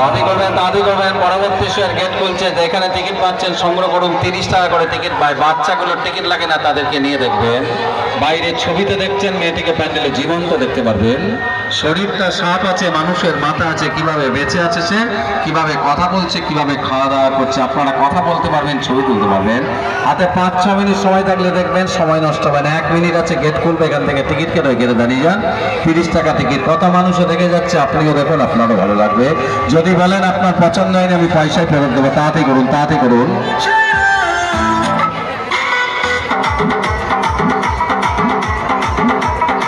দাদি করবেন। পরবর্তী শোয়ের গেট খুলছে, যেখানে টিকিট পাচ্ছেন সংগ্রহ করুন। 30 টাকা করে টিকিট পায়। বাচ্চাগুলোর টিকিট লাগে না, তাদেরকে নিয়ে দেখবেন। বাইরে ছবিতে দেখছেন, মেয়েটিকে প্যান্ডেলে জীবন্ত দেখতে পারবেন। শরীরটা সাপ আছে, মানুষের মাথা আছে, কিভাবে বেঁচে আছে সে, কিভাবে কথা বলছে, কিভাবে খাওয়া দাওয়া করছে। আপনারা কথা বলতে পারবেন, ছবি তুলতে পারবেন। হাতে 5-6 মিনিট সময় থাকলে দেখবেন সময় নষ্ট হবে না। 1 মিনিট আছে, গেট খুলবে, এখান থেকে টিকিট কেটে দাঁড়িয়ে যান। 30 টাকা টিকিট। কত মানুষও দেখে যাচ্ছে, আপনিও দেখুন, আপনারও ভালো লাগবে। যদি বলেন আপনার পছন্দ হয়নি, আমি পয়সায় ফেরত দেবো। তাড়াতাড়ি করুন, তাড়াতাড়ি করুন।